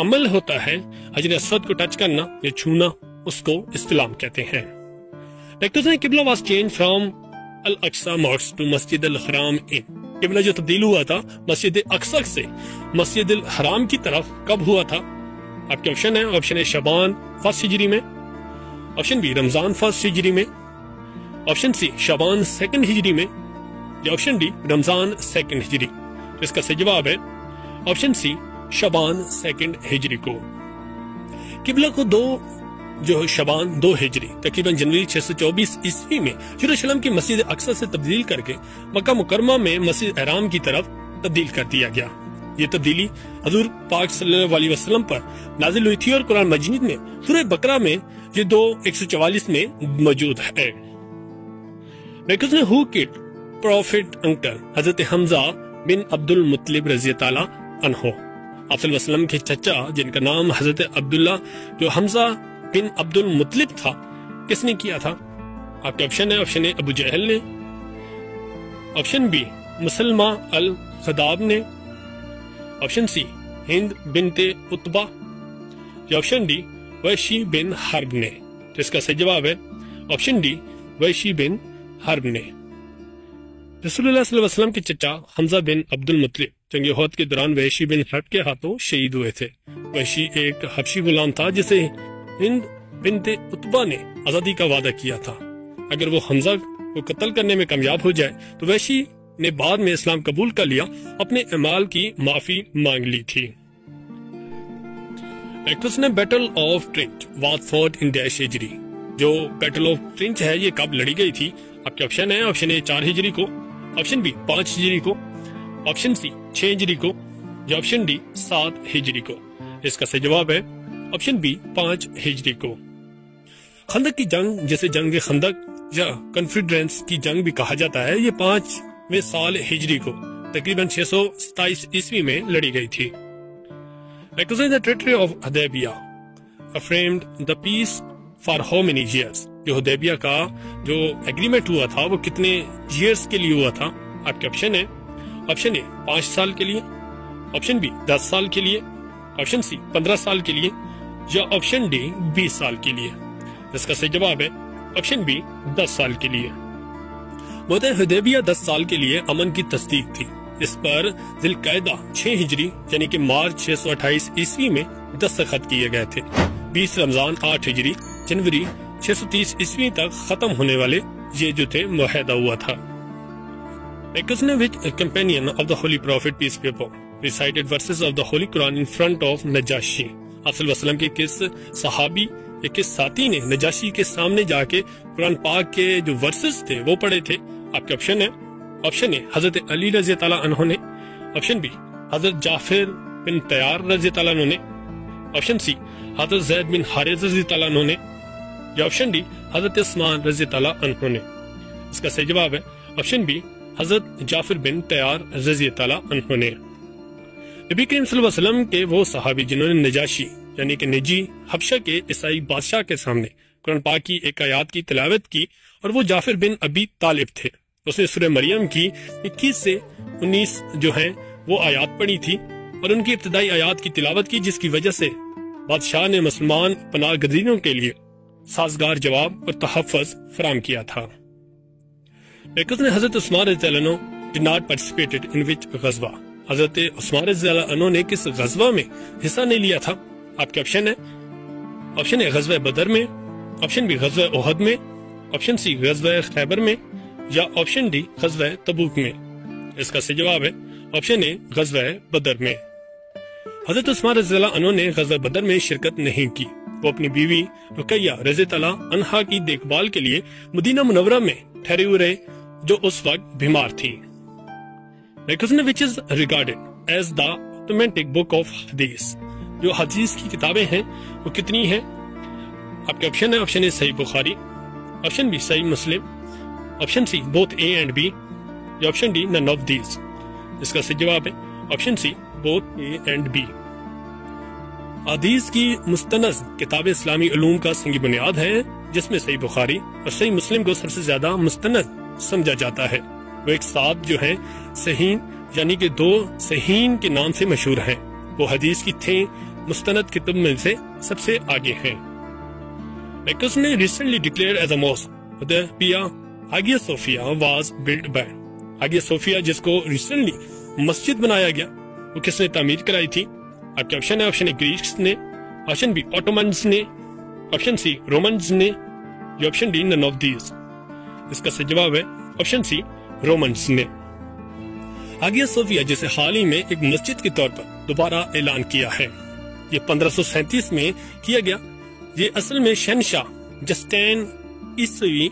عمل ہوتا ہے حجر اسود کو ٹچ کرنا یا چھونا، اس کو استلام کہتے ہیں۔ ڈاکٹرز نے قبلہ واز چینج فرام الاقصی ماسک ٹو مسجد الحرام ان، قبلہ جو تبدیل ہوا تھا مسجد اقصی سے مسجد الحرام کی طرف کب ہوا تھا؟ آپ کے آپشن ہے، آپشن اے شعبان 1 ہجری میں، آپشن بی رمضان 1 ہجری میں، آپشن سی شعبان 2 ہجری میں، یا آپشن ڈی رمضان 2 ہجری۔ تو اس کا صحیح جواب ہے آپشن سی شعبان 2 ہجری کو۔ قبلہ کو شعبان 2 ہجری تقریباً جنوری 624 عیسوی میں یروشلم کی مسجد اقصی سے تبدیل کر کے مکہ مکرمہ میں مسجد احرام کی طرف تبدیل کر دیا گیا۔ یہ تبدیلی حضور پاک صلی اللہ علیہ وسلم پر نازل ہوئی تھی اور قرآن مجید میں سورہ بقرہ میں یہ 144 میں موجود ہے۔ ڈاکٹرز نے ہو کڈ پروفٹ انکل حضرت حمزہ بن عبد المطلب رضی اللہ عنہ، آپ صلی اللہ علیہ وسلم کے چچا جن کا نام حضرت عبداللہ جو حمزہ بن عبد المطلب تھا، کس نے کیا تھا؟ آپ کے آپشن ہے، آپشن اے ابو جہل نے، آپشن بی مسلمہ الخداب نے، آپشن سی ہند بنت عتبہ، یا آپشن ڈی وحشی بن حرب نے۔ تو اس کا صحیح جواب ہے آپشن ڈی وحشی بن حرب نے۔ رسول اللہ صلی اللہ علیہ وسلم کے چچا حمزہ بن عبد المطلب جنگ احد کے دوران وحشی بن حرب کے ہاتھوں شہید ہوئے تھے۔ وحشی ایک حبشی غلام تھا جسے ہند بنت عتبہ نے آزادی کا وعدہ کیا تھا۔ اگر وہ حمزہ کو قتل کرنے میں کامیاب ہو جائے تو وحشی نے بعد میں اسلام قبول کر لیا، اپنے اعمال کی معافی مانگ لی تھی۔ ایکٹرس نے battle of trench was fought in dash ہجری، جو بیٹل آف ٹرینچ ہے یہ کب لڑی گئی تھی؟ آپ کے آپشن ہے، آپشن اے 4 ہجری کو، آپشن بی 5 ہجری کو، آپشن سی 6 ہجری کو، یا آپشن ڈی 7 ہجری کو۔ اس کا صحیح جواب ہے آپشن بی 5 ہجری کو۔ خندق کی جنگ جسے جنگ خندق یا کنفیڈرنس کی جنگ بھی کہا جاتا ہے، یہ 5ویں سال ہجری کو تقریباً 627 عیسوی میں لڑی گئی تھی۔ The treaty of Hudaybiyah affirmed the peace for how many years؟ جو حدیبیہ کا جو ایگریمنٹ ہوا تھا وہ کتنے ایئرس کے لیے ہوا تھا؟ آپ کے آپشن ہے، آپشن اے 5 سال کے لیے، آپشن بی 10 سال کے لیے، آپشن سی 15 سال کے لیے، یا آپشن ڈی 20 سال کے لیے۔ اس کا صحیح جواب ہے آپشن بی 10 سال کے لیے۔ معاہدہ حدیبیہ 10 سال کے لیے امن کی تصدیق تھی۔ اس پر ذی القعدہ 6 ہجری یعنی کہ مارچ 628 عیسوی میں دستخط کیے گئے تھے۔ 20 رمضان 8 ہجری جنوری 630 عیسوی تک ختم ہونے والے یہ جو تھے معاہدہ ہوا تھا۔ which companion of the Holy Prophet peace be upon recited verses of the Holy Quran in front of Najashi? آپ صلی اللہ علیہ وسلم کے کس صحابی یا کس ساتھی نے نجاشی کے سامنے جا کے قرآن پاک کے جو ورسز تھے وہ پڑھے تھے؟ آپ کے آپشن ہے، آپشن اے حضرت علی رضی اللہ عنہ نے، آپشن بی حضرت جعفر بن طیار رضی اللہ عنہ نے، آپشن سی حضرت زید بن حارث رضی اللہ عنہ نے، یا آپشن ڈی حضرت عثمان رضی اللہ عنہ نے۔ اس کا صحیح جواب ہے آپشن بی حضرت جعفر بن طیار رضی اللہ عنہ نے۔ نبی کریم صلی اللہ علیہ وسلم کے وہ صحابی جنہوں نے نجاشی یعنی کہ نجی حبشہ کے عیسائی بادشاہ کے سامنے قرآن پاک کی ایک آیات کی تلاوت کی، اور وہ جعفر بن ابی طالب تھے۔ اس نے سورہ مریم کی 21 سے 19 جو ہیں وہ آیات پڑھی تھی اور ان کی ابتدائی آیات کی تلاوت کی، جس کی وجہ سے بادشاہ نے مسلمان پناہ گزینوں کے لیے سازگار جواب اور تحفظ فراہم کیا تھا۔ لیکن حضرت عثمان رضی اللہ عنہ did not participated in which غزوہ؟ حضرت عثمان رضی اللہ عنہ نے کس غزوہ میں حصہ نہیں لیا تھا؟ آپ کے آپشن ہے، آپشن اے غزوہ بدر میں، آپشن بی غزوہ احد میں، آپشن سی غزوہ خیبر میں، یا آپشن ڈی غزوہ تبوک میں۔ اس کا صحیح جواب ہے آپشن اے غزوہ بدر میں۔ حضرت عثمان رضی اللہ عنہ نے غزوہ بدر میں شرکت نہیں کی، وہ اپنی بیوی رقیہ رضی اللہ عنہا کی دیکھ بھال کے لیے مدینہ منورہ میں ٹھہرے ہوئے رہے، جو اس وقت بیمار تھی۔ which is regarded as the authentic book of حدیث، جو حدیث کی کتابیں ہیں وہ کتنی ہیں؟ آپ کے آپشن ہے، آپشن اے صحیح بخاری، آپشن بی صحیح مسلم، option C both A and B، یا option D none of these۔ اس کا صحیح جواب ہے option C both A and B۔ حدیث کی مستند کتاب اسلامی علوم کا سنگ بنیاد ہے، جس میں صحیح بخاری اور صحیح مسلم کو سب سے زیادہ مستند سمجھا جاتا ہے۔ وہ ایک ساتھ جو ہیں صحیح یعنی کہ 2 صحیح کے نام سے مشہور ہیں۔ وہ حدیث کی تھیں مستند کتب میں سے سب سے آگے ہیں۔ لیکس نے recently declare as a mosque the Pia Hagia Sophia was built by Hagia Sophia جس کو ریسنٹلی مسجد بنایا گیا، وہ کس نے تعمیر کرائی تھی؟ آپ کے آپشن ہے، آپشن اے گریکس نے، آپشن بی اوٹومنز نے، آپشن سی رومنز نے، یا option D none of these. اس کا صحیح جواب ہے آپشن سی رومنز نے۔ ہاگیا صوفیہ جسے حال ہی میں ایک مسجد کے طور پر دوبارہ اعلان کیا ہے، یہ 1537 میں کیا گیا۔ یہ اصل میں شہنشاہ جسٹین عیسوی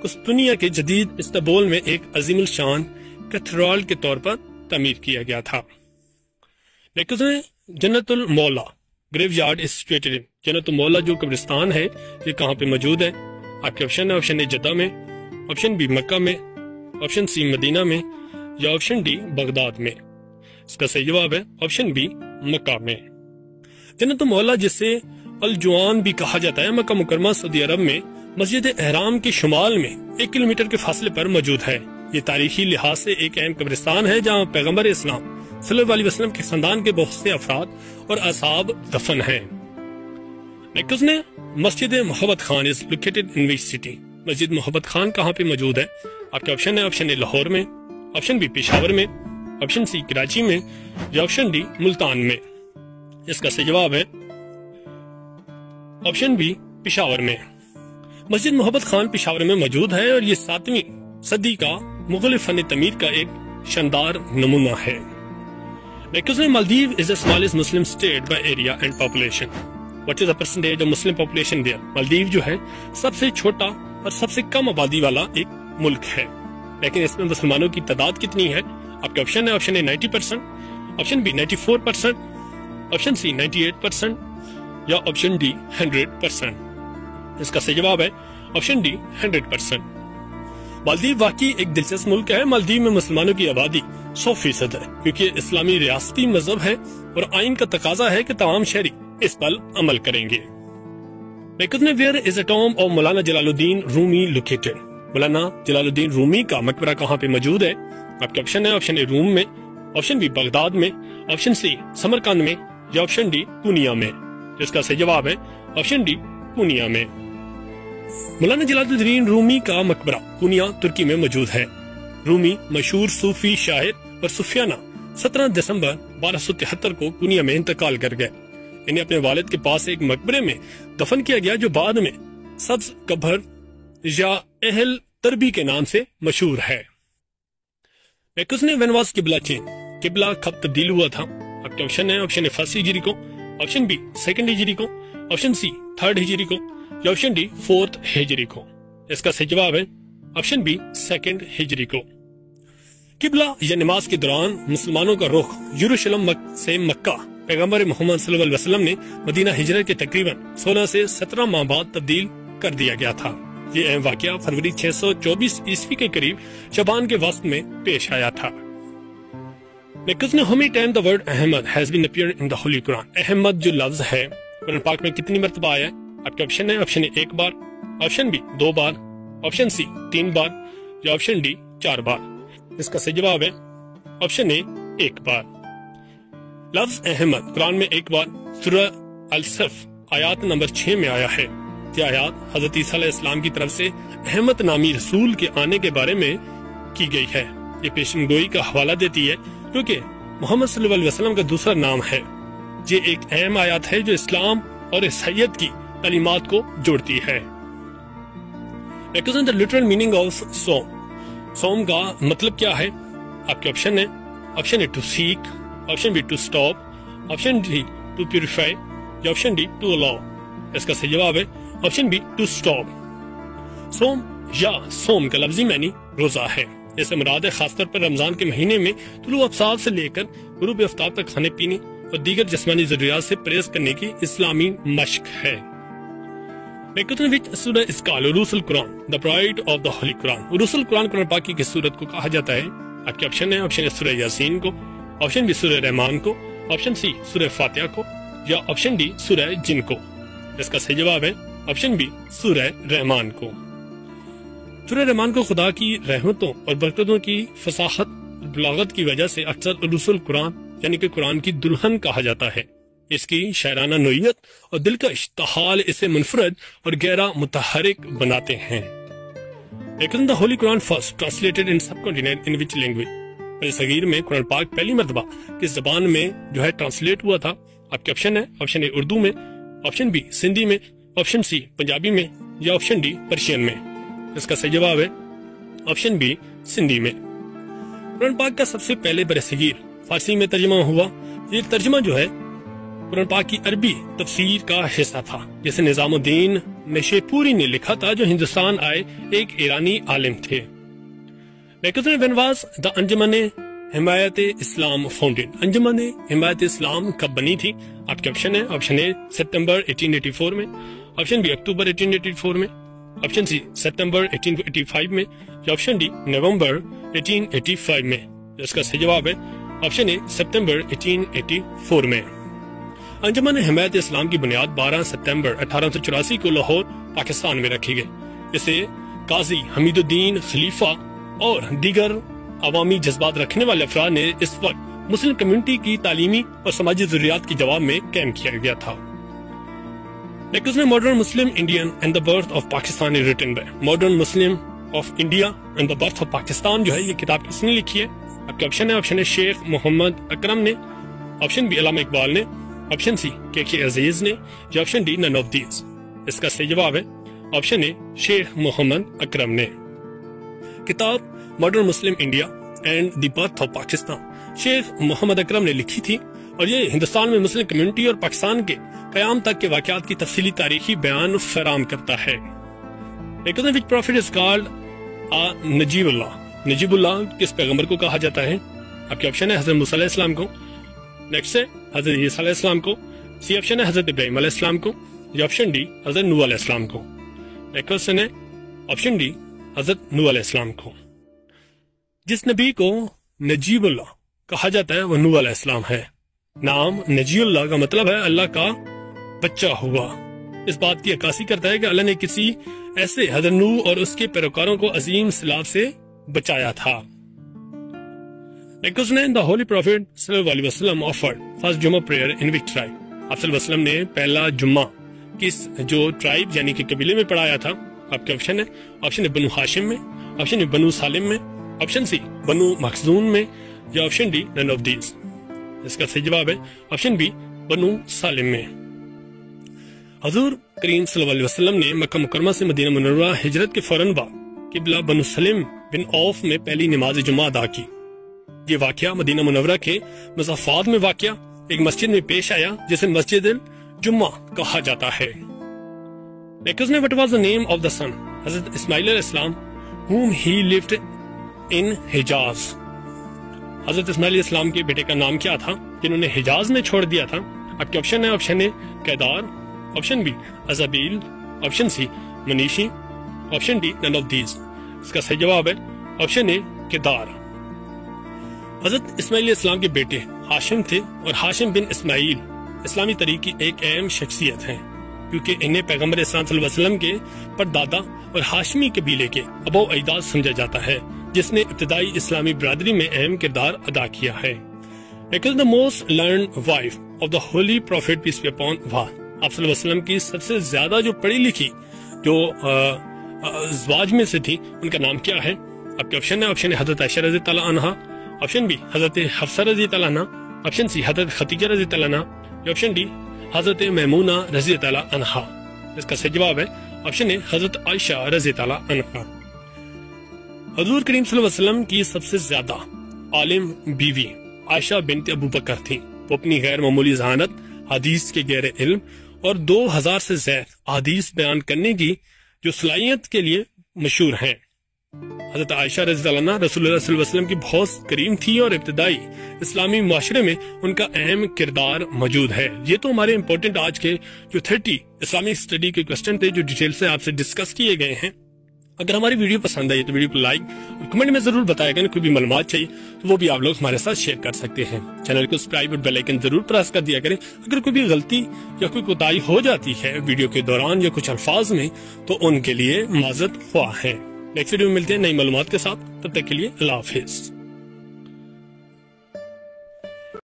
قسطنطنیہ کے جدید استنبول میں ایک عظیم الشان کیتھیڈرل کے طور پر تعمیر کیا گیا تھا۔ لیکن جنت المولا گریو یارڈ از سچویٹڈ ان، جنت المولا جو قبرستان ہے یہ کہاں پہ موجود ہے؟ آپ کے آپشن ہے، آپشن اے جدہ میں، آپشن بی مکہ میں، آپشن سی مدینہ میں، یا آپشن ڈی بغداد میں۔ اس کا صحیح جواب ہے آپشن بی مکہ میں۔ جنت المولا جسے الجوان بھی کہا جاتا ہے، مکہ مکرمہ سعودی عرب میں مسجد احرام کے شمال میں 1 کلومیٹر کے فاصلے پر موجود ہے۔ یہ تاریخی لحاظ سے ایک اہم قبرستان ہے جہاں پیغمبر اسلام صلی اللہ علیہ وسلم کے خاندان کے بہت سے افراد اور اصحاب دفن ہیں۔ نیکسٹ نے مسجد محبت Khan is located in which city, مسجد محبت خان کہاں پہ موجود ہے؟ آپ کے آپشن ہے، آپشن اے لاہور میں، آپشن بی پشاور میں، آپشن سی کراچی میں، یا آپشن ڈی ملتان میں۔ اس کا صحیح جواب ہے آپشن بی پشاور میں۔ مسجد محبت خان پشاور میں موجود ہے اور یہ 7ویں صدی کا مغل فن تعمیر کا ایک شاندار نمونہ ہے۔ نیکسٹ نے Maldives is the smallest Muslim state by area and population. What is the percentage of Muslim population there? Maldives جو ہے سب سے چھوٹا اور سب سے کم آبادی والا ایک ملک ہے، لیکن اس میں مسلمانوں کی تعداد کتنی ہے؟ آپ کے آپشن ہے، آپشن اے 90%، آپشن بی 94%، آپشن سی 98%، یا آپشن ڈی 100%۔ اس کا صحیح جواب ہے آپشن ڈی 100%۔ مالدیو واقعی ایک دلچسپ ملک ہے۔ مالدیو میں مسلمانوں کی آبادی 100% ہے، کیونکہ اسلامی ریاستی مذہب ہے اور آئین کا تقاضا ہے کہ تمام شہری اس پر عمل کریں گے۔ Where is a Tom of Maulana Jalal Uddin Rumi located, مولانا جلال الدین رومی کا مقبرہ کہاں پہ موجود ہے؟ آپ کے آپشن ہے، آپشن اے روم میں، آپشن بی بغداد میں، آپشن سی سمرقند میں، یا آپشن ڈی پونیا میں۔ جس کا صحیح جواب ہے آپشن ڈی پونیا میں۔ مولانا جلال الدین رومی کا مقبرہ پونیا ترکی میں موجود ہے۔ رومی مشہور صوفی شاعر اور صوفیانہ 17 دسمبر 1273 کو پونیا میں انتقال کر گئے۔ انہیں اپنے والد کے پاس ایک مقبرے میں دفن کیا گیا جو بعد میں سبز قبر یا اہل تربی کے نام سے مشہور ہے۔ وین واز قبلہ چینج، قبلہ کب تبدیل ہوا تھا؟ آپ کے آپشن ہے، آپشن اے 1 ہجری کو، آپشن بی 2 ہجری کو، آپشن سی 3 ہجری کو، یا آپشن ڈی 4 ہجری کو۔ اس کا صحیح جواب ہے آپشن بی 2 ہجری کو۔ قبلہ یا نماز کے دوران مسلمانوں کا رخ یروشلم سے مکہ پیغمبر محمد صلی اللہ علیہ وسلم نے مدینہ ہجرت کے تقریباً 16 سے 17 ماہ بعد تبدیل کر دیا گیا تھا۔ یہ اہم واقعہ فروری 624 عیسوی کے قریب شعبان کے وسط میں پیش آیا تھا۔ How many times the word Ahmad has been appeared in the Holy Quran؟ Ahmad جو لفظ ہے قرآن پاک میں کتنی مرتبہ آیا ہے؟ آپ کے آپشن ہے، آپشن اے 1 بار، آپشن بی 2 بار، آپشن سی 3 بار، یا آپشن ڈی 4 بار۔ اس کا صحیح جواب ہے آپشن اے 1 بار۔ لفظ احمد قرآن میں 1 بار سورہ الصف آیات نمبر 6 میں آیا ہے۔ یہ آیات حضرت عیسیٰ علیہ السلام کی طرف سے احمد نامی رسول کے آنے کے بارے میں کی گئی ہے۔ یہ پیشن گوئی کا حوالہ دیتی ہے کیونکہ محمد صلی اللہ علیہ وسلم کا دوسرا نام ہے۔ یہ ایک اہم آیات ہے جو اسلام اور عیسائیت کی تعلیمات کو جوڑتی ہے۔ The literal meaning of صوم، صوم کا مطلب کیا ہے؟ آپ کے آپشن ہے، option A to seek, option B to stop, option D to purify, یا آپشن ڈی ٹو الاؤ۔ اس کا صحیح جواب ہے آپشن بی ٹو اسٹاپ۔ صوم یا صوم کا لفظی معنی روزہ ہے۔ اس سے مراد ہے خاص طور پر رمضان کے مہینے میں طلوع آفتاب سے لے کر غروب آفتاب تک کھانے پینے اور دیگر جسمانی ضروریات سے پرہیز کرنے کی اسلامی مشق ہے۔ سورہ اس کا عروس القرآن the bride of the holy قرآن، عروس القرآن قرآن پاک کی کس سورت کو کہا جاتا ہے؟ آپ کے آپشن ہے، آپشن اے سورہ یاسین کو، آپشن بی سورہ رحمان کو، آپشن سی سورہ فاتحہ کو، یا آپشن ڈی سورہ جن کو۔ اس کا صحیح جواب ہے آپشن بی سورہ رحمان کو۔ سورہ رحمان کو خدا کی رحمتوں اور برکتوں کی فصاحت اور بلاغت کی وجہ سے اکثر عروس القرآن یعنی کہ قرآن کی دلہن کہا جاتا ہے۔ اس کی شاعرانہ نوعیت اور دلکش تحال اسے منفرد اور گہرا متحرک بناتے ہیں. لیکن the holy Quran first translated in subcontinent in which language. بر صغیر میں قرآن پاک پہلی مرتبہ کس زبان میں جو ہے ٹرانسلیٹ ہوا تھا؟ آپ کے آپشن ہے. آپشن اے اردو میں، آپشن بی سندھی میں، آپشن سی پنجابی میں، یا آپشن ڈی پرشین میں. اس کا صحیح جواب ہے آپشن بی سندھی میں. قرآن پاک کا سب سے پہلے برصغیر فارسی میں ترجمہ ہوا. یہ ترجمہ جو ہے قرآن پاک کی عربی تفسیر کا حصہ تھا جسے نظام الدین نشیپوری نے لکھا تھا، جو ہندوستان آئے ایک ایرانی عالم تھے. when was the انجمن حمایت اسلام فاؤنڈیڈ؟ انجمن حمایت اسلام کب بنی تھی؟ آپ کے آپشن ہے. آپشن اے ستمبر 1884 میں، آپشن بی اکتوبر 1884 میں، آپشن سی ستمبر 1885 میں، یا آپشن ڈی نومبر 1885 میں. اس کا صحیح جواب ہے آپشن اے ستمبر 1884 میں. انجمن حمایت اسلام کی بنیاد 12 ستمبر 1884 کو لاہور پاکستان میں رکھی گئی. اسے قاضی حمید الدین خلیفہ اور دیگر عوامی جذبات رکھنے والے افراد نے اس وقت مسلم کمیونٹی کی تعلیمی اور سماجی ضروریات کے جواب میں قائم کیا گیا تھا. لیکن اس میں modern Muslim Indian and the birth of Pakistan is written by. Modern Muslim of India and the birth of Pakistan جو ہے یہ کتاب کس نے لکھی ہے؟ آپ کے آپشن ہے. آپشن ہے شیخ محمد اکرم نے، آپشن بی علامہ اقبال نے، آپشن سی کے عزیز نے، یا option D none of these. اس کا صحیح جواب ہے آپشن اے شیخ محمد اکرم نے. کتاب modern Muslim India and the birth of Pakistan شیخ محمد اکرم نے لکھی تھی، اور یہ ہندوستان میں مسلم کمیونٹی اور پاکستان کے قیام تک کے واقعات کی تفصیلی تاریخی بیان فراہم کرتا ہے. لیکن which prophet is called نجیب اللہ؟ نجیب اللہ کس پیغمبر کو کہا جاتا ہے؟ آپ کے آپشن ہے حضرت موسیٰ علیہ السلام کو، نیکسٹ ہے حضرت عیسیٰ علیہ السلام کو، سی آپشن ہے حضرت ابراہیم علیہ السلام کو، یا آپشن ڈی حضرت نوح علیہ السلام کو. نیکسٹ ہے آپشن ڈی حضرت نوح علیہ السلام کو. جس نبی کو نجیب اللہ کہا جاتا ہے وہ نوح علیہ السلام ہے. نام نجی اللہ کا مطلب ہے اللہ کا بچہ ہوا. اس بات کی عکاسی کرتا ہے کہ اللہ نے کسی ایسے حضرت نوح اور اس کے پیروکاروں کو عظیم سیلاب سے بچایا تھا. The Holy Prophet صلی اللہ علیہ وسلم offered first Jummah prayer in which tribe؟ آپ صلی اللہ علیہ وسلم نے پہلا جمعہ کس جو ٹرائب یعنی کہ قبیلے میں پڑھایا تھا؟ آپ کے آپشن ہے. آپشن ہے بنو ہاشم میں، آپشن ہے بنو سالم میں، آپشن سی بنو مخزون میں، یا option D none of these. اس کا صحیح جواب ہے آپشن بی بنو سالم میں. حضور کریم صلی اللہ علیہ وسلم نے مکہ مکرمہ سے مدینہ منورہ ہجرت کے فوراً بعد قبلہ بنو سلیم بن عوف میں پہلی نماز جمعہ ادا کی. یہ واقعہ مدینہ منورہ کے مضافات میں واقع ایک مسجد میں پیش آیا جسے مسجد الجمعہ کہا جاتا ہے. What was the name of the son حضرت اسماعیل علیہ السلام whom he lived in Hijaz? حضرت اسماعیل علیہ السلام کے بیٹے کا نام کیا تھا جنہوں نے حجاز میں چھوڑ دیا تھا؟ آپ کے آپشن ہے. Option A Kedar, option B Isabel, option C Manishi, option D none of these. اس کا صحیح جواب ہے آپشن اے کیدار. حضرت اسماعیل علیہ السلام کے بیٹے ہاشم تھے، اور ہاشم بن اسماعیل اسلامی تاریخ کی ایک اہم شخصیت ہیں کیونکہ انہیں پیغمبر اسلام صلی اللہ علیہ وسلم کے پردادا اور ہاشمی قبیلے کے ابو اجداد سمجھا جاتا ہے، جس نے ابتدائی اسلامی برادری میں اہم کردار ادا کیا ہے. The most learned wife of the Holy Prophet peace be upon him آپ صلی اللہ علیہ وسلم کی سب سے زیادہ جو پڑھی لکھی جو ازواج میں سے تھی ان کا نام کیا ہے؟ آپ کے آپشن ہے. آپشن ہے حضرت عائشہ رضی اللہ عنہا، آپشن بی حضرت حفصہ رضی اللہ عنہا، آپشن سی حضرت خدیجہ رضی اللہ عنہا، یا آپشن ڈی حضرت میمونہ رضی اللہ عنہا. اس کا صحیح جواب ہے آپشن ہے حضرت عائشہ رضی اللہ عنہا. حضور کریم صلی اللہ علیہ وسلم کی سب سے زیادہ عالم بیوی عائشہ بنت ابو بکر تھی. وہ اپنی غیر معمولی ذہانت، حدیث کے گہرے علم اور 2000 سے زائد احادیث بیان کرنے کی جو صلاحیت کے لیے مشہور ہیں. حضرت عائشہ رضی اللہ عنہا رسول اللہ صلی اللہ علیہ وسلم کی بہت کریم تھی اور ابتدائی اسلامی معاشرے میں ان کا اہم کردار موجود ہے. یہ تو ہمارے امپورٹنٹ آج کے جو 30 اسلامک اسٹڈی کے کوسچن تھے جو ڈیٹیل سے آپ سے ڈسکس کیے گئے ہیں. اگر ہماری ویڈیو پسند آئی تو ویڈیو کو لائک اور کمنٹ میں ضرور بتائے گا. کوئی بھی معلومات چاہیے تو وہ بھی آپ لوگ ہمارے ساتھ شیئر کر سکتے ہیں. چینل کو سبسکرائب اور بیل آئیکن ضرور پریس کر دیا کریں. اگر کوئی بھی غلطی یا کوئی کوتاہی ہو جاتی ہے ویڈیو کے دوران یا کچھ الفاظ میں تو ان کے لیے معذرت خواہ ہیں. نیکسٹ ویڈیو میں ملتے ہیں نئی معلومات کے ساتھ. تب تک کے لیے اللہ حافظ.